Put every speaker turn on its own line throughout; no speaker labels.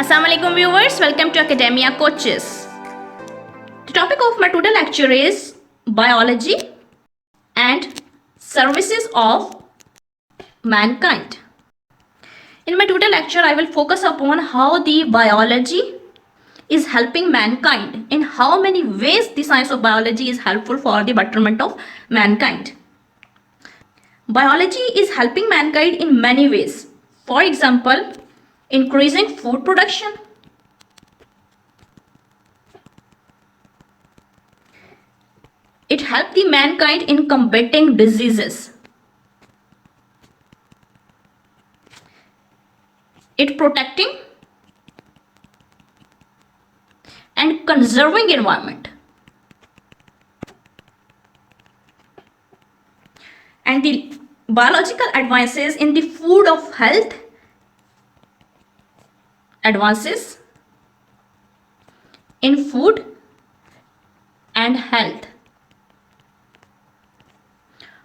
Assalamualaikum viewers, welcome to Academia Coaches. The topic of my today lecture is biology and services of mankind. In my today lecture, I will focus upon how the biology is helping mankind, in how many ways the science of biology is helpful for the betterment of mankind. Biology is helping mankind in many ways. For example, increasing food production, it helps the mankind in combating diseases, it protecting and conserving environment, and the biological advances in the food of health, advances in food and health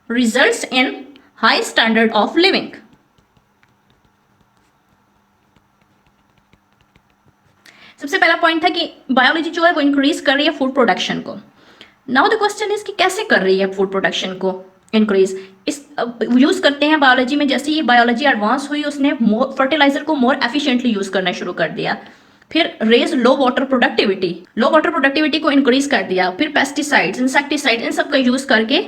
results in high standard of living. सबसे पहला point था कि biology जो है वो increase कर रही है फूड प्रोडक्शन को. नाउ द क्वेश्चन इज कि कैसे कर रही है फूड प्रोडक्शन को इंक्रीज. इस यूज करते हैं बायोलॉजी में. जैसे ये बायोलॉजी एडवांस हुई उसने फर्टिलाइजर को मोर एफिशिएंटली यूज करना शुरू कर दिया. फिर रेज लो वाटर प्रोडक्टिविटी को इंक्रीज कर दिया. फिर पेस्टिसाइड्स, इंसेक्टिसाइड, इन सब का यूज करके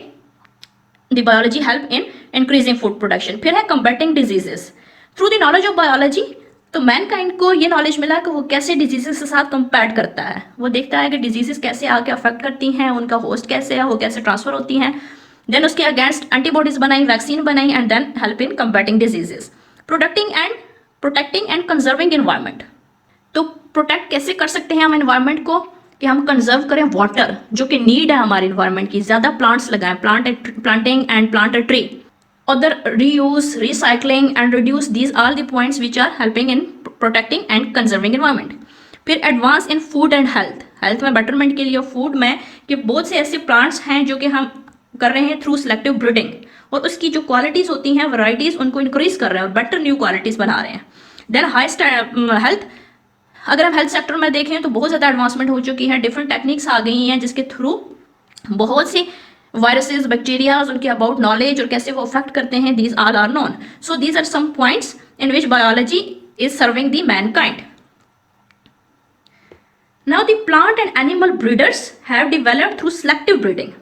the biology help in increasing food production. फिर है combating diseases. Through the knowledge of biology तो मैनकाइंड को ये नॉलेज मिला कि वो कैसे डिजीजेस के साथ कंपैट करता है. वो देखता है कि डिजीजेस कैसे आके अफेक्ट करती हैं, उनका होस्ट कैसे है, वो कैसे ट्रांसफर होती हैं. देन उसके अगेंस्ट एंटीबॉडीज बनाई, वैक्सीन बनाई, and then help in combating diseases. Protecting and conserving environment. तो प्रोटेक्ट कैसे कर सकते हैं हम एनवायरनमेंट को कि हम कंजर्व करें वाटर जो कि नीड है हमारे एनवायरनमेंट की. ज़्यादा प्लांट्स लगाएं, planting and plant a tree. Other reuse, recycling and reduce, these are the points which are helping in protecting and conserving environment. फिर advance in food and health में betterment के लिए food में कि बहुत से ऐसे प्लांट्स हैं जो कि हम कर रहे हैं थ्रू सिलेक्टिव ब्रीडिंग, और उसकी जो क्वालिटीज़ होती हैं, वैराइटीज़, उनको इंक्रीज कर रहे हैं और बेटर न्यू क्वालिटीज़ बना रहे हैं. Then high health. अगर हम हेल्थ सेक्टर में देखें तो बहुत ज़्यादा एडवांसमेंट हो चुकी है. डिफरेंट टेक्निक्स आ गई हैं जिसके थ्रू बहुत सी वायरसेस, बैक्टीरियाज, उनके अबाउट नॉलेज और कैसे वो अफेक्ट करते हैं, these are known. So these are some points in which biology is serving the mankind. Now the plant and animal breeders have developed through selective breeding.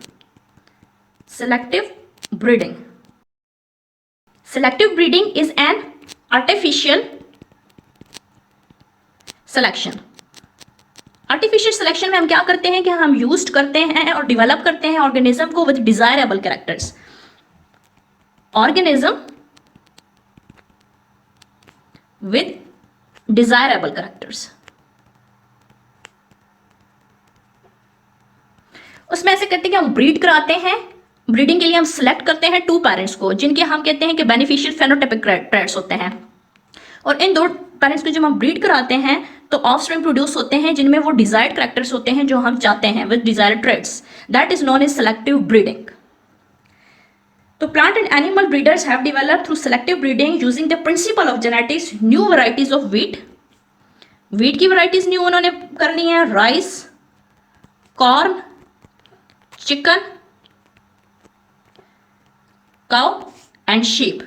Selective breeding is an artificial selection. Artificial selection में हम क्या करते हैं कि हम use करते हैं और डेवलप करते हैं ऑर्गेनिज्म को with desirable characters. Organism with desirable characters. उसमें ऐसे करते हैं कि हम ब्रीड कराते हैं. ब्रीडिंग के लिए हम सिलेक्ट करते हैं टू पेरेंट्स को जिनके हम कहते हैं कि बेनिफिशियल फेनोटाइपिक ट्रेट्स होते हैं, और इन दो पेरेंट्स को जब हम ब्रीड कराते हैं तो ऑफस्प्रिंग प्रोड्यूस होते हैं जिनमें वो डिजायर्ड कैरेक्टर्स होते हैं जो हम चाहते हैं with desired traits. That is known as selective breeding. तो plant and animal breeders have developed through selective breeding using the principle of genetics new varieties of wheat की वैराइटीज न्यू उन्होंने करनी है, rice, corn, chicken, cow and sheep.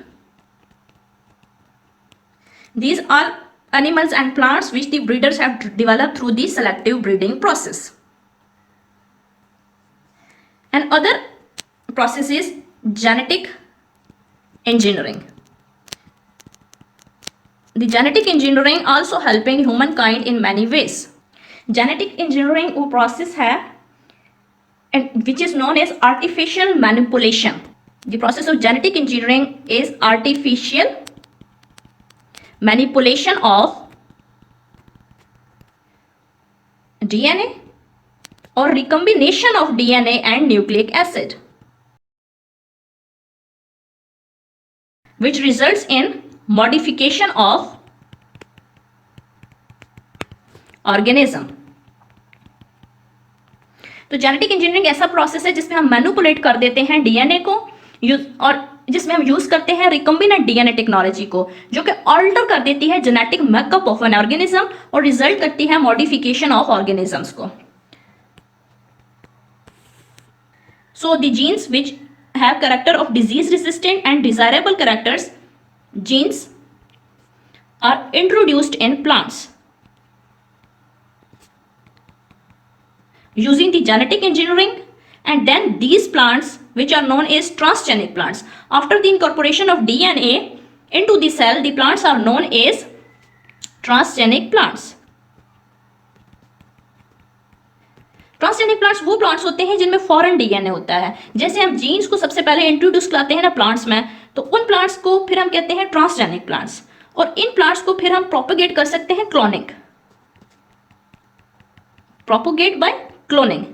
These are animals and plants which the breeders have developed through the selective breeding process. And other process is genetic engineering. The genetic engineering also helping humankind in many ways. Genetic engineering वो process है and which is known as artificial manipulation. The process of genetic engineering is artificial manipulation of DNA or recombination of DNA and nucleic acid, which results in modification of organism. तो genetic engineering ऐसा process है जिसमें हम manipulate कर देते हैं DNA को और जिसमें हम यूज करते हैं रिकम्बिनेंट डीएनए टेक्नोलॉजी को, जो कि ऑल्टर कर देती है genetic makeup of an organism और रिजल्ट करती है मॉडिफिकेशन ऑफ ऑर्गेनिजम्स को. So the genes which have character of disease resistant and desirable characters, genes are introduced in plants using the genetic engineering, and then these plants which are known as transgenic plants, after the incorporation of DNA into the cell, the plants are known as transgenic plants. Transgenic plants वो plants होते हैं जिनमें foreign DNA होता है. जैसे हम jeans को सबसे पहले इंट्रोड्यूस कराते हैं ना प्लांट्स में, तो उन प्लांट्स को फिर हम कहते हैं ट्रांसजेनिक प्लांट्स, और इन प्लांट्स को फिर हम प्रोपोगेट कर सकते हैं cloning, propagate by cloning.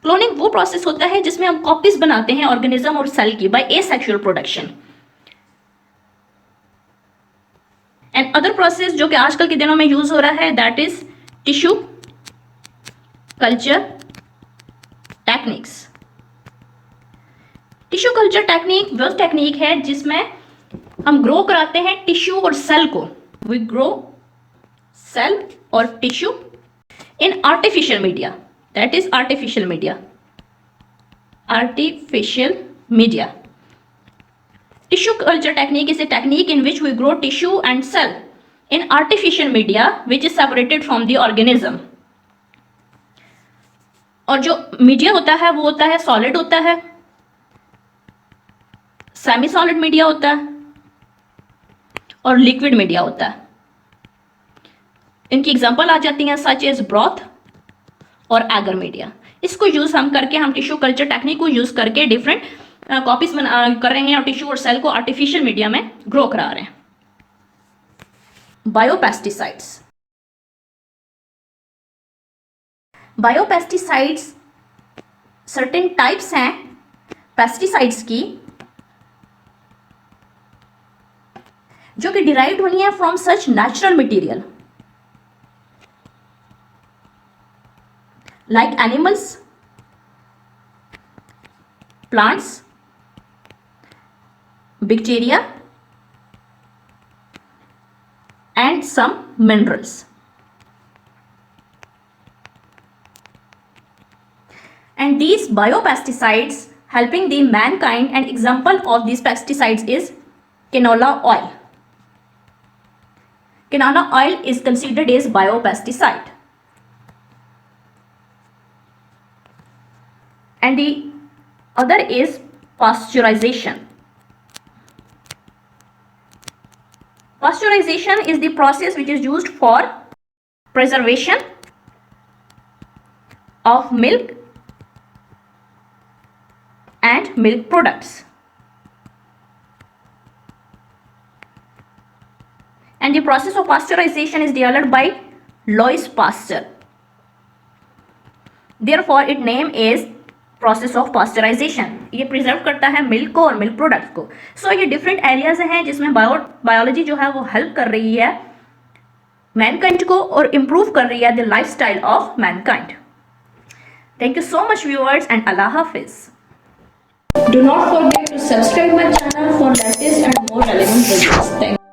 Cloning वो प्रोसेस होता है जिसमें हम कॉपीज बनाते हैं ऑर्गेनिज्म और सेल की by asexual production. And other process जो कि आजकल के दिनों में यूज हो रहा है, that is tissue culture techniques. Tissue culture technique वो टेक्निक है जिसमें हम ग्रो कराते हैं टिश्यू और सेल को. वी ग्रो सेल और tissue in artificial media, that is artificial media. Artificial media. Tissue culture technique is a technique in which we grow tissue and cell in artificial media which is separated from the organism. और जो media होता है वो होता है solid होता है, semi solid media होता है और लिक्विड मीडिया होता है. इनकी एग्जांपल आ जाती हैं सच एज ब्रॉथ और एगर मीडिया. इसको यूज हम करके हम टिश्यू कल्चर टेक्निक को यूज करके डिफरेंट कॉपीज कर रहे हैं और टिश्यू और सेल को आर्टिफिशियल मीडिया में ग्रो करा रहे हैं. बायोपेस्टिसाइड्स. बायोपेस्टिसाइड्स सर्टेन टाइप्स हैं पेस्टिसाइड्स की जो कि डिराइव्ड हुई हैं from such natural material like animals, plants, bacteria and some minerals. And these biopesticides helping the mankind, and example of these pesticides is canola oil. Canola oil is considered as biopesticide. And the other is pasteurization. Pasteurization is the process which is used for preservation of milk and milk products. And the process of pasteurization is developed by Louis Pasteur. Therefore, its name is process of pasteurization. ये preserve करता है milk को और milk product को. सो ये different areas हैं जिसमें biology जो है वो हेल्प कर रही है मैनकाइंड को और इम्प्रूव कर रही है the lifestyle of Mankind. Thank you so much viewers and Allah Hafiz.
Do not forget to subscribe my channel for latest and more relevant videos. Thank you.